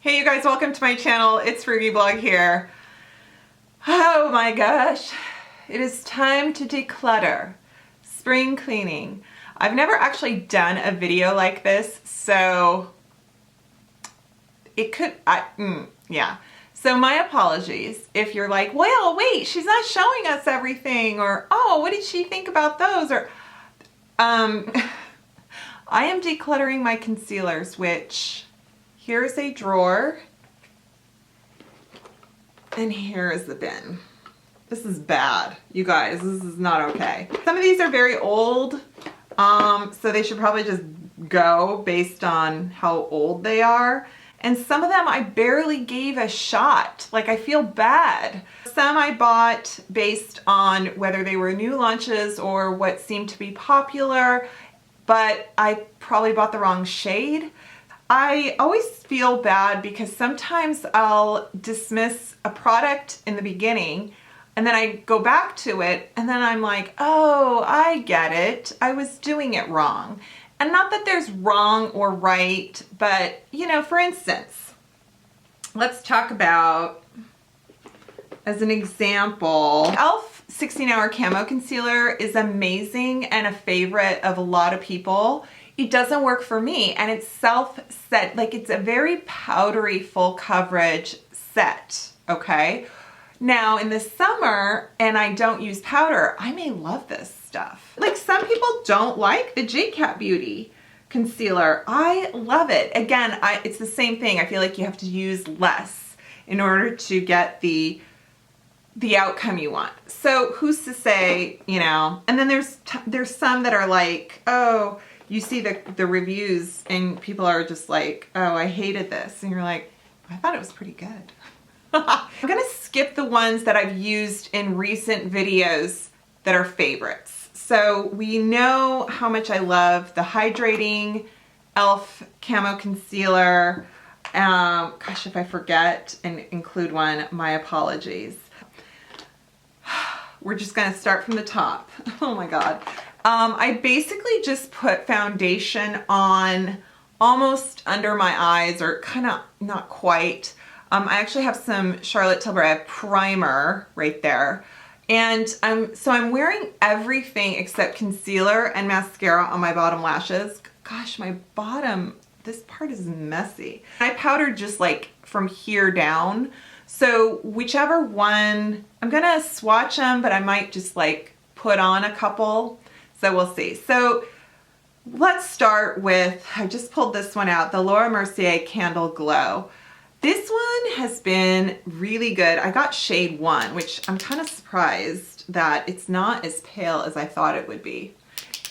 Hey you guys, welcome to my channel. It's Frugalistablog here. Oh my gosh, it is time to declutter. Spring cleaning. I've never actually done a video like this, so it could, yeah. So my apologies if you're like, well, wait, she's not showing us everything, or oh, what did she think about those, or I am decluttering my concealers, which here's a drawer and here is the bin. This is bad, you guys. This is not okay. Some of these are very old, so they should probably just go based on how old they are. And some of them I barely gave a shot. Like, I feel bad. Some I bought based on whether they were new launches or what seemed to be popular, but I probably bought the wrong shade. I always feel bad because sometimes I'll dismiss a product in the beginning and then I go back to it and then I'm like, oh, I get it. I was doing it wrong. And not that there's wrong or right, but you know, for instance, let's talk about, as an example, e.l.f. 16-Hour Camo Concealer is amazing and a favorite of a lot of people. It doesn't work for me, and it's self-set, like it's a very powdery full coverage set, okay? Now in the summer, and I don't use powder, I may love this stuff. Like, some people don't like the J Cat Beauty concealer. I love it. Again, it's the same thing. I feel like you have to use less in order to get the outcome you want. So who's to say, you know? And then there's some that are like, oh, you see the reviews and people are just like, oh, I hated this. And you're like, I thought it was pretty good. I'm gonna skip the ones that I've used in recent videos that are favorites. So we know how much I love the hydrating e.l.f. Camo Concealer. Gosh, if I forget and include one, my apologies. We're just gonna start from the top. Oh my God. I basically just put foundation on almost under my eyes, or kind of not quite. I actually have some Charlotte Tilbury primer right there. And so I'm wearing everything except concealer and mascara on my bottom lashes. Gosh, my bottom, this part is messy. I powdered just like from here down. So whichever one, I'm gonna swatch them, but I might just like put on a couple. So we'll see. So let's start with, I just pulled this one out, the Laura Mercier Candle Glow. This one has been really good. I got shade 1, which I'm kind of surprised that it's not as pale as I thought it would be.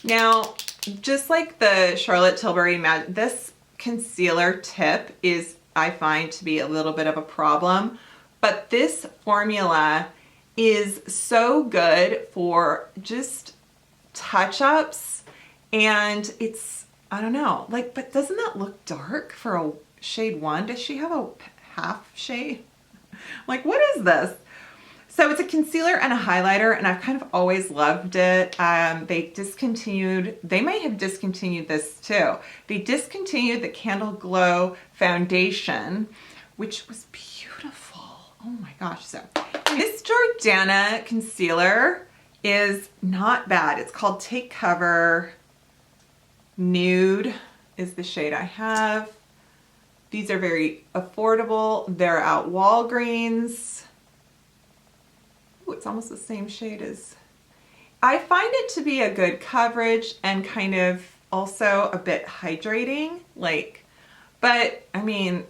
Now, just like the Charlotte Tilbury, this concealer tip is, I find, to be a little bit of a problem, but this formula is so good for just touch-ups, and it's, I don't know, like, but doesn't that look dark for a shade 1? Does she have a half shade? Like, what is this? So it's a concealer and a highlighter, and I've kind of always loved it. They may have discontinued this too. They discontinued the Candle Glow foundation, which was beautiful. Oh my gosh. So this Jordana concealer is not bad. It's called Take Cover Nude is the shade I have. These are very affordable. They're at Walgreens. Ooh, it's almost the same shade as, I find it to be a good coverage and kind of also a bit hydrating, like, but I mean,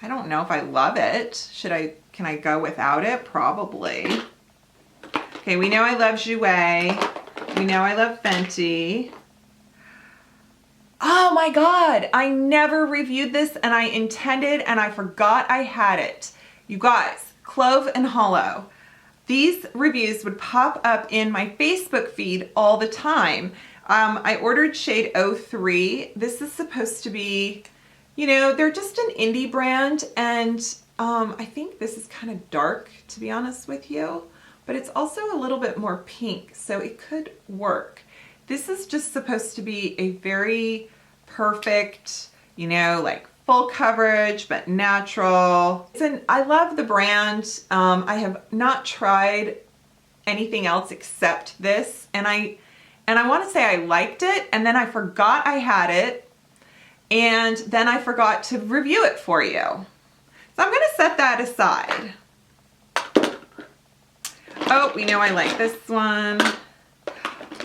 I don't know if I love it. Can I go without it? Probably. Okay, we know I love Jouer. We know I love Fenty. Oh my God, I never reviewed this, and I intended and I forgot I had it. You guys, Clove and Hollow. These reviews would pop up in my Facebook feed all the time. I ordered shade 03. This is supposed to be, you know, they're just an indie brand, and I think this is kind of dark, to be honest with you, but it's also a little bit more pink, so it could work. This is just supposed to be a very perfect, you know, like full coverage but natural. I love the brand. I have not tried anything else except this, and I want to say I liked it, and then I forgot I had it, and then I forgot to review it for you. So I'm going to set that aside. Oh, we know I like this one.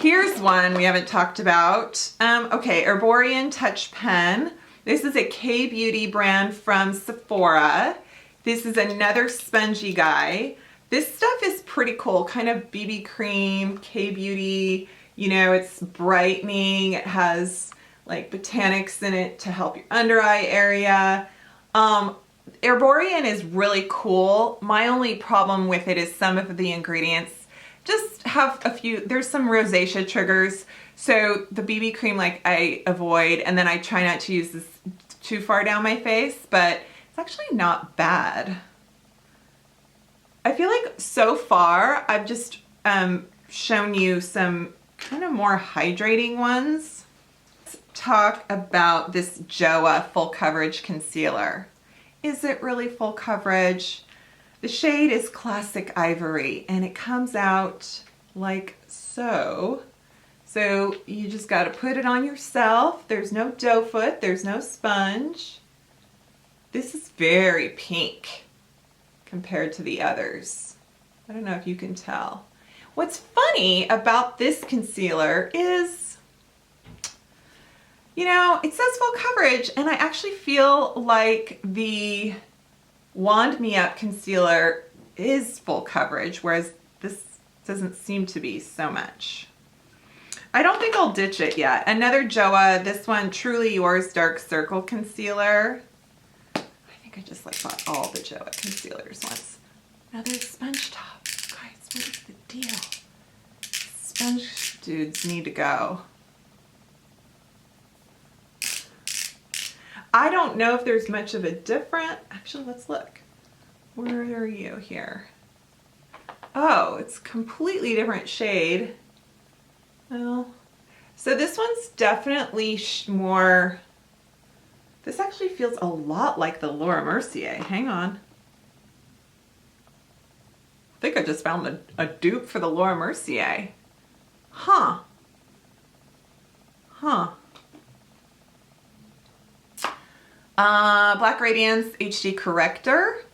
Here's one we haven't talked about. Okay, Herborian Touch Pen. This is a K-Beauty brand from Sephora. This is another spongy guy. This stuff is pretty cool, kind of BB cream, K-Beauty. You know, it's brightening. It has like botanics in it to help your under eye area. Herborian is really cool. My only problem with it is some of the ingredients just have a few, there's some rosacea triggers. So the BB cream, like, I avoid, and then I try not to use this too far down my face, but it's actually not bad. I feel like so far I've just shown you some kind of more hydrating ones. Let's talk about this JOA Full Coverage Concealer. Is it really full coverage? The shade is Classic Ivory, and it comes out like so. So you just got to put it on yourself. There's no doe foot, there's no sponge. This is very pink compared to the others. I don't know if you can tell. What's funny about this concealer is, you know, it says full coverage, and I actually feel like the Wand Me Up concealer is full coverage, whereas this doesn't seem to be so much. I don't think I'll ditch it yet. Another JOA, this one, Truly Yours Dark Circle Concealer. I think I just like bought all the JOA concealers once. Another sponge top. Guys, what is the deal? Sponge dudes need to go. I don't know if there's much of a difference. Actually, let's look. Where are you here? Oh, it's completely different shade. Well, so this one's definitely more, this actually feels a lot like the Laura Mercier. Hang on. I think I just found a dupe for the Laura Mercier. Huh. Huh. Black Radiance HD Corrector.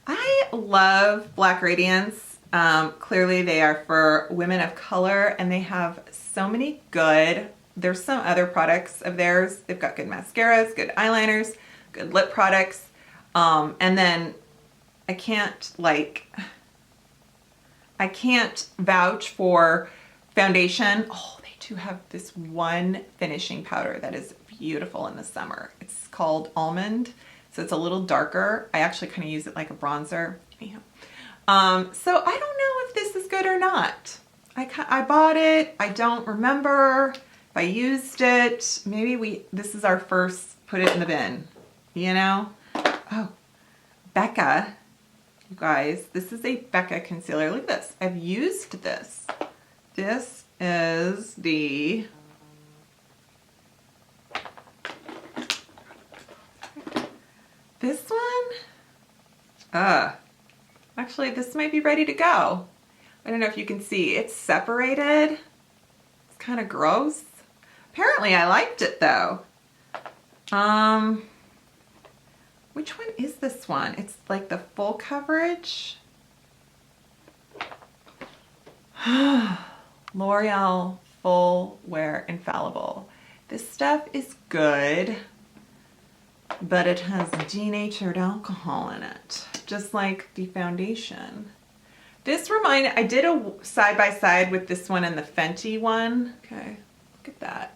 I love Black Radiance. Clearly they are for women of color, and they have so many good, there's some other products of theirs. They've got good mascaras, good eyeliners, good lip products. And then I can't vouch for foundation. Oh, they do have this one finishing powder that is beautiful in the summer. It's called Almond, so it's a little darker. I actually kind of use it like a bronzer. Anyhow. So I don't know if this is good or not. I bought it. I don't remember if I used it. Maybe this is our first put it in the bin, you know? Oh, Becca, you guys, this is a Becca concealer. Look at this. I've used this. This is the this one? Actually, this might be ready to go. I don't know if you can see. It's separated. It's kind of gross. Apparently, I liked it, though. Which one is this one? It's like the full coverage. L'Oreal Full Wear Infallible. This stuff is good, but it has denatured alcohol in it, just like the foundation. This I did a side-by-side with this one and the Fenty one. Okay, look at that.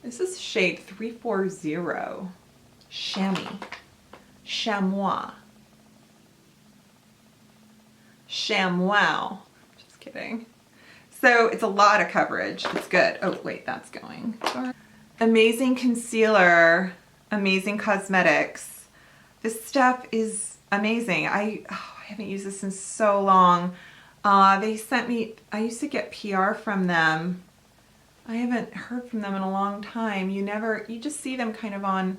This is shade 340. Chamois. Just kidding. So it's a lot of coverage. It's good. Oh, wait, that's going. Sorry. Amazing Concealer, Amazing Cosmetics. This stuff is amazing. I haven't used this in so long. They sent me, I used to get PR from them I haven't heard from them in a long time. You just see them kind of on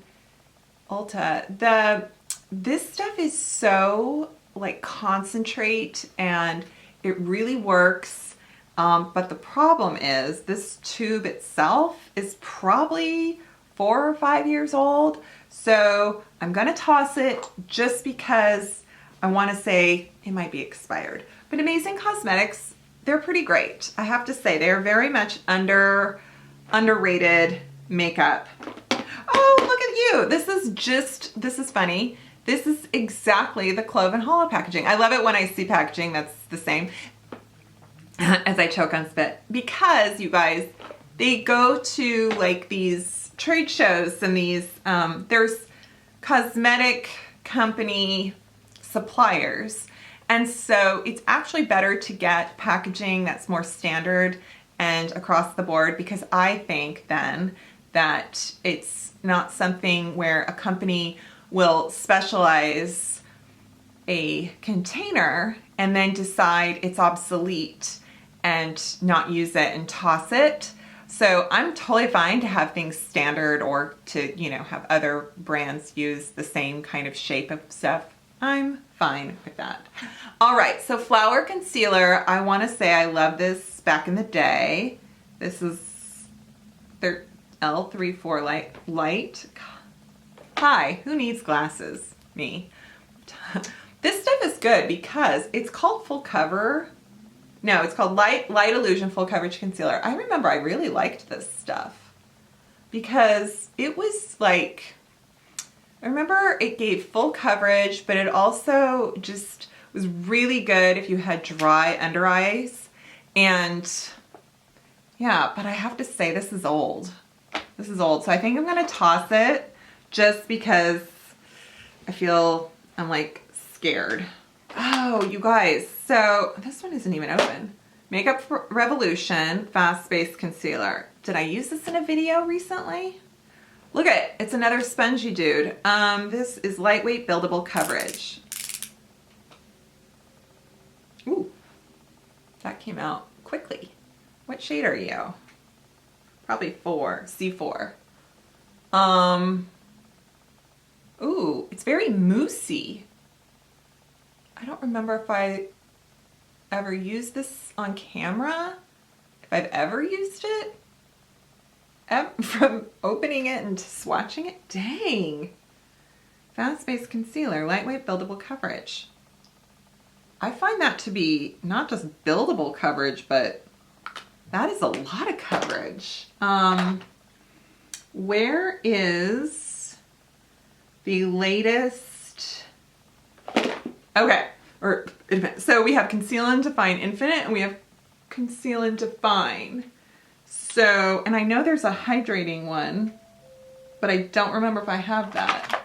Ulta. This stuff is so like concentrate and it really works. But the problem is this tube itself is probably 4 or 5 years old. So I'm gonna toss it just because I wanna say it might be expired. But Amazing Cosmetics, they're pretty great. I have to say, they're very much underrated makeup. Oh, look at you. This is funny. This is exactly the Clove and Hollow packaging. I love it when I see packaging that's the same as I choke on spit. Because, you guys, they go to like these trade shows and these, there's cosmetic company suppliers. And so it's actually better to get packaging that's more standard and across the board, because I think then that it's not something where a company will specialize a container and then decide it's obsolete and not use it and toss it. So I'm totally fine to have things standard or to, you know, have other brands use the same kind of shape of stuff. I'm fine with that. All right, so Flower Concealer. I want to say I love this back in the day. This is their L34 Light. Hi, who needs glasses? Me. This stuff is good because it's called Full Cover. No, it's called Light Illusion Full Coverage Concealer. I remember I really liked this stuff because it was like, I remember it gave full coverage, but it also just was really good if you had dry under eyes. And yeah, but I have to say this is old. This is old. So I think I'm going to toss it just because I feel I'm like scared. Oh, you guys. So this one isn't even open. Makeup Revolution Fast Base Concealer. Did I use this in a video recently? Look at it. It's another spongy dude. This is lightweight buildable coverage. Ooh, that came out quickly. What shade are you? Probably 4, C4. Ooh, it's very moussey. I don't remember if I ever used this on camera. If I've ever used it. From opening it and swatching it. Dang. Fast Base Concealer, lightweight buildable coverage. I find that to be not just buildable coverage, but that is a lot of coverage. Where is the latest? Okay, so we have Conceal and Define Infinite and we have Conceal and Define. So, and I know there's a hydrating one, but I don't remember if I have that.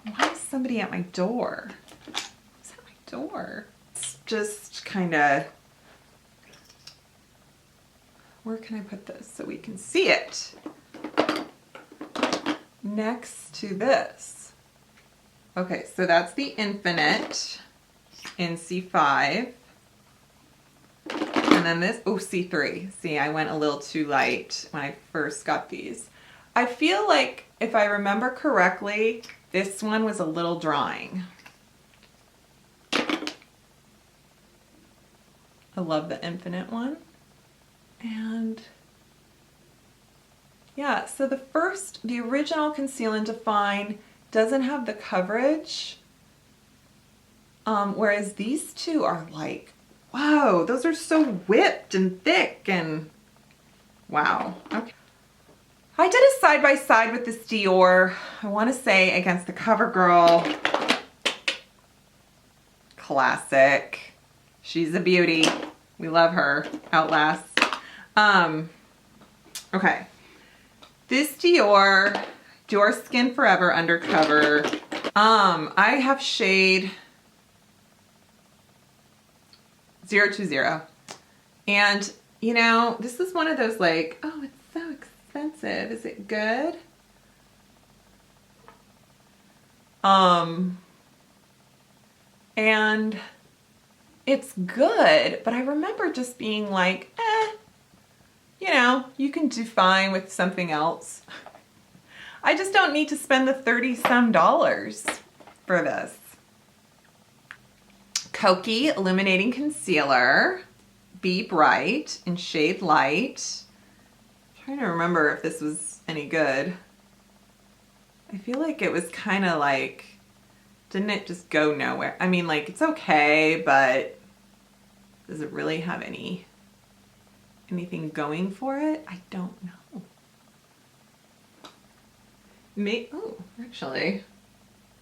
Why is somebody at my door? Who's at my door? It's just kind of, where can I put this so we can see it? Next to this. Okay, so that's the Infinite in C5. And then this, oh, C3. See, I went a little too light when I first got these. I feel like, if I remember correctly, this one was a little drying. I love the Infinite one. And yeah, so the original Conceal and Define doesn't have the coverage, whereas these two are like, whoa, those are so whipped and thick and wow. Okay. I did a side-by-side with this Dior, I want to say against the CoverGirl. Classic. She's a beauty. We love her. Outlast. Okay. This Dior Skin Forever Undercover. I have shade 020. And, you know, this is one of those like, oh, it's so expensive. Is it good? And it's good, but I remember just being like, you know, you can do fine with something else. I just don't need to spend the $30-some for this. Kokie Illuminating Concealer, Be Bright in shade Light. I'm trying to remember if this was any good. I feel like it was kind of like, didn't it just go nowhere? I mean, like, it's okay, but does it really have anything going for it? I don't know. Oh, actually,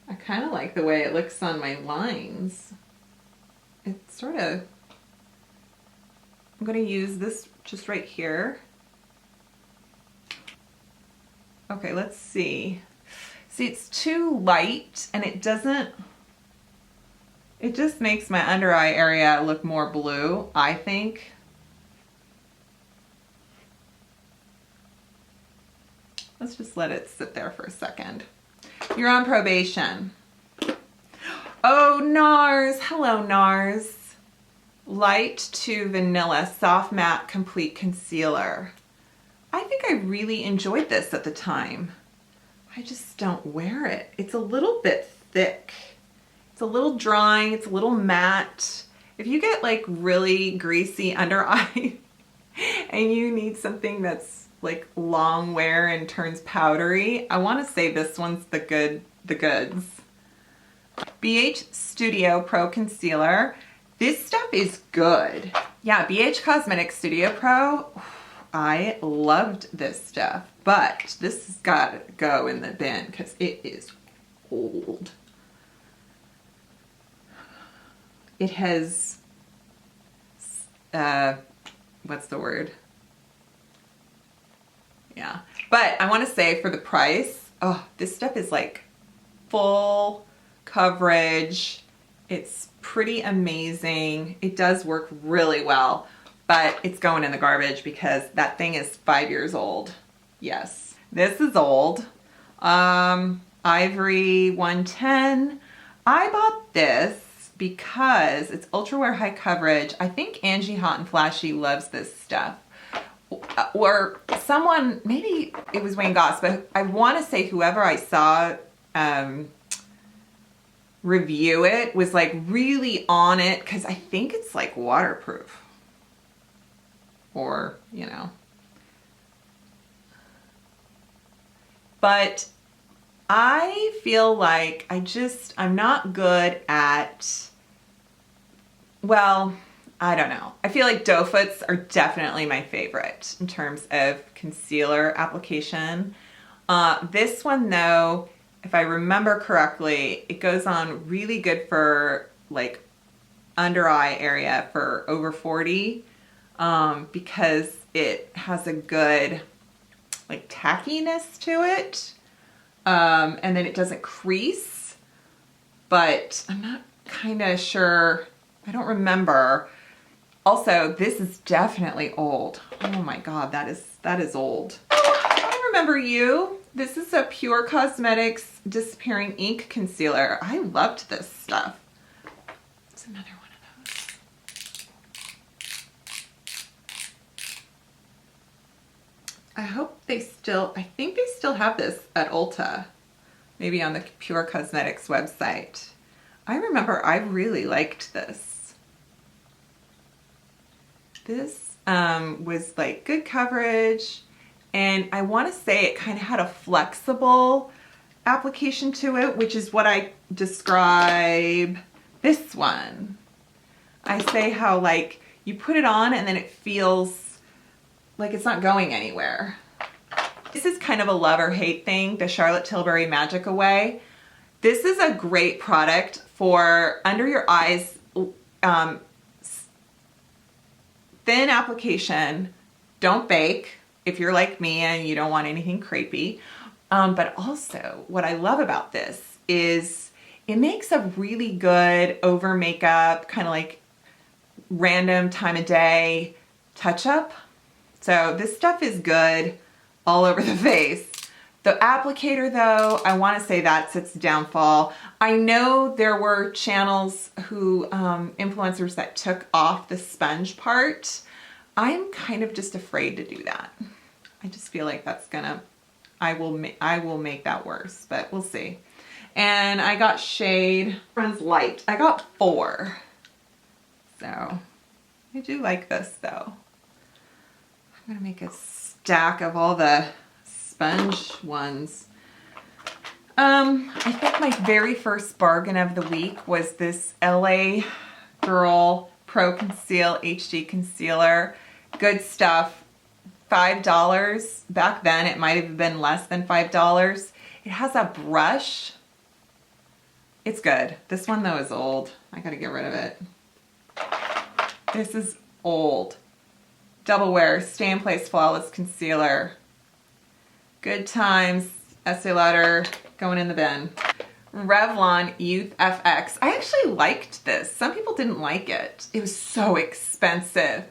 I kind of like the way it looks on my lines. It's sort of, I'm going to use this just right here. Okay, let's see. See, it's too light and it just makes my under eye area look more blue, I think. Let's just let it sit there for a second. You're on probation. Oh, NARS. Hello, NARS. Light to Vanilla Soft Matte Complete Concealer. I think I really enjoyed this at the time. I just don't wear it. It's a little bit thick. It's a little drying. It's a little matte. If you get like really greasy under eye and you need something that's like long wear and turns powdery, I want to say this one's the goods. BH Studio Pro Concealer. This stuff is good. Yeah, BH Cosmetics Studio Pro. I loved this stuff, but this has got to go in the bin because it is old. It has, what's the word? Yeah, but I want to say for the price, oh, this stuff is like full coverage. It's pretty amazing. It does work really well, but it's going in the garbage because that thing is 5 years old. Yes, this is old. Ivory 110. I bought this because it's ultra wear high coverage. I think Angie Hot and Flashy loves this stuff. Or someone, maybe it was Wayne Goss, but I want to say whoever I saw review it was like really on it because I think it's like waterproof. Or, you know. But I feel like I'm not good at, well, I don't know. I feel like doe foots are definitely my favorite in terms of concealer application. This one though, if I remember correctly, it goes on really good for like under eye area for over 40 because it has a good like tackiness to it. And then it doesn't crease, but I'm not kind of sure. I don't remember. Also, this is definitely old. Oh my God, that is old. I remember you. This is a Pure Cosmetics Disappearing Ink Concealer. I loved this stuff. It's another one of those. I think they still have this at Ulta. Maybe on the Pure Cosmetics website. I remember I really liked this. This was like good coverage, and I want to say it kind of had a flexible application to it, which is what I describe this one. I say how like you put it on and then it feels like it's not going anywhere. This is kind of a love or hate thing, the Charlotte Tilbury Magic Away. This is a great product for under your eyes, thin application. Don't bake if you're like me and you don't want anything crepey. But also what I love about this is it makes a really good over makeup, kind of like random time of day touch up. So this stuff is good all over the face. The applicator though, I want to say that's its downfall. I know there were channels who, influencers that took off the sponge part. I'm kind of just afraid to do that. I just feel like that's gonna, I will make that worse, but we'll see. And I got shade Friends Light. I got 4. So I do like this though. I'm gonna make a stack of all the sponge ones. I think my very first bargain of the week was this LA Girl Pro Conceal HD Concealer. Good stuff. $5. Back then it might have been less than $5. It has a brush. It's good. This one though is old. I gotta get rid of it. This is old. Double Wear Stay in Place Flawless Concealer. Good times. Estee Lauder going in the bin. Revlon Youth FX. I actually liked this. Some people didn't like it. It was so expensive.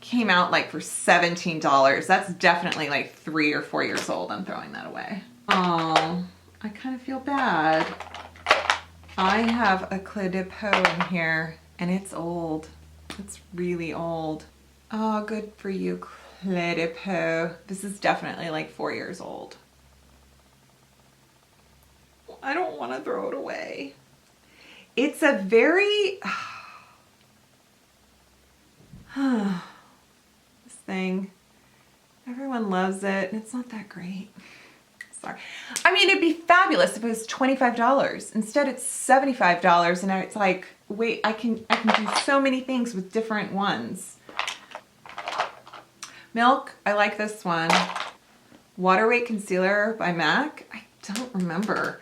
Came out like for $17. That's definitely like 3 or 4 years old. I'm throwing that away. Oh, I kind of feel bad. I have a Clé de Peau in here and it's old. It's really old. Oh, good for you, Clé de Peau. This is definitely like 4 years old. I don't want to throw it away. It's a very... this thing, everyone loves it and it's not that great. Sorry. I mean, it'd be fabulous if it was $25. Instead it's $75 and it's like, wait, I can do so many things with different ones. Milk, I like this one. Water Weight Concealer by MAC. I don't remember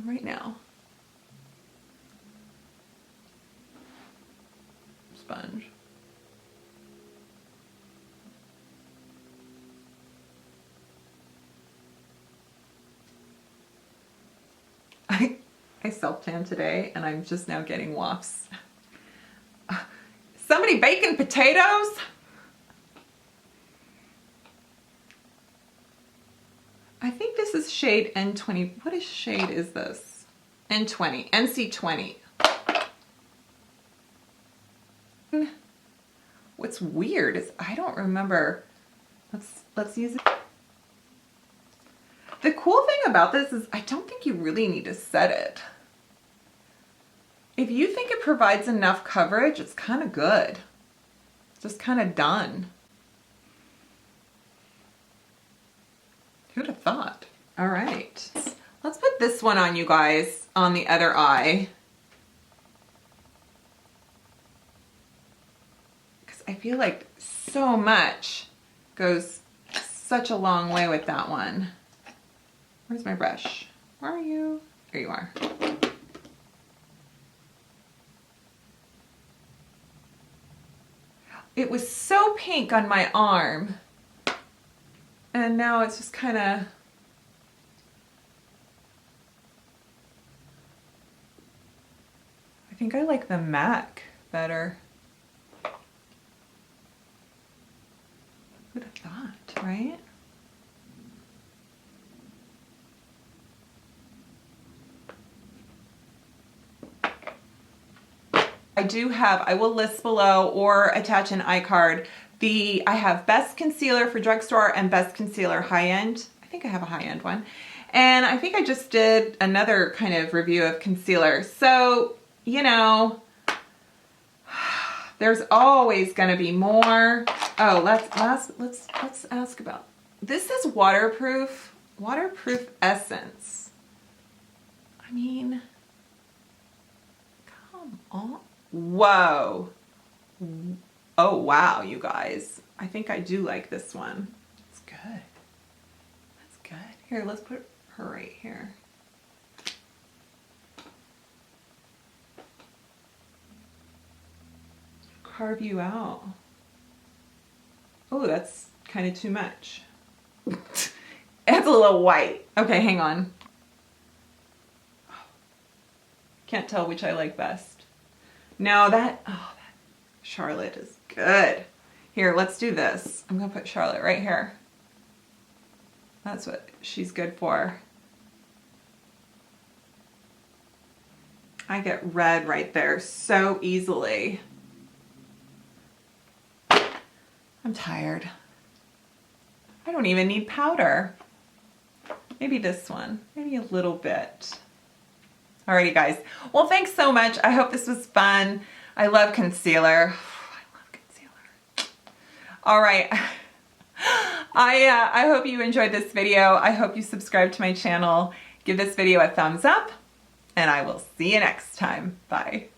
right now. Sponge. I self-tanned today and I'm just now getting wafts. Somebody baking potatoes? I think this is shade N20. What shade is this? N20, NC20. What's weird is I don't remember. Let's use it. The cool thing about this is I don't think you really need to set it. If you think it provides enough coverage, it's kind of good. Just kind of done. Who'd have thought? All right, let's put this one on, you guys, on the other eye. Because I feel like so much goes such a long way with that one. Where's my brush? Where are you? There you are. It was so pink on my arm. And now it's just kind of, I think I like the MAC better. Who'd have thought, right? I do have, I will list below or attach an iCard. I have Best Concealer for Drugstore and Best Concealer High-End. I think I have a high-end one. And I think I just did another kind of review of concealer. So, you know, there's always going to be more. Oh, let's ask about, this is waterproof essence. I mean, come on. Whoa. Oh, wow, you guys. I think I do like this one. It's good. That's good. Here, let's put her right here. Carve you out. Oh, that's kind of too much. It's a little white. Okay, hang on. Can't tell which I like best. No, that Charlotte is good. Here, let's do this. I'm gonna put Charlotte right here. That's what she's good for. I get red right there so easily. I'm tired. I don't even need powder. Maybe this one, maybe a little bit. Alrighty guys, well thanks so much. I hope this was fun. I love concealer. I love concealer. All right. I hope you enjoyed this video. I hope you subscribe to my channel. Give this video a thumbs up, and I will see you next time. Bye.